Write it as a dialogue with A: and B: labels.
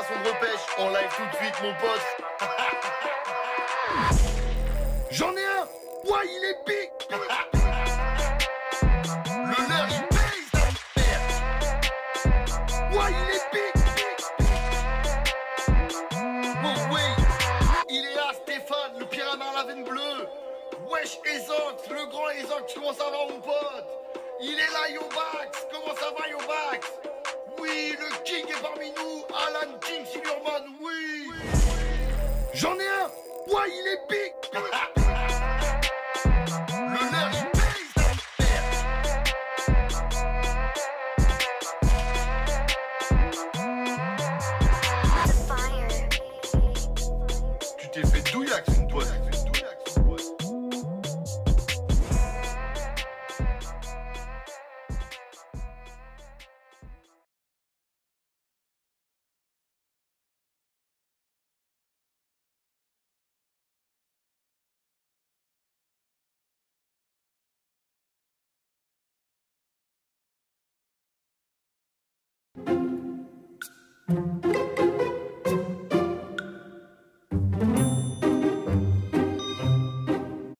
A: son de repêche en live tout de suite, mon pote. J'en ai un. Ouais, il est pique. Le leur, il paye sa mère. Ouais, il est pique. Bon, oui, il est là, Stéphane, le piranha à la veine bleue. Wesh, Ezox, le grand Ezox, comment ça va, mon pote? Il est là, Yobax, comment ça va, Yobax? Oui, le king est parmi nous, Alan King Silurman, oui. J'en ai un. Ouais, il est pique. Le leur, il paye sa mère. Tu t'es fait douillac, son pote.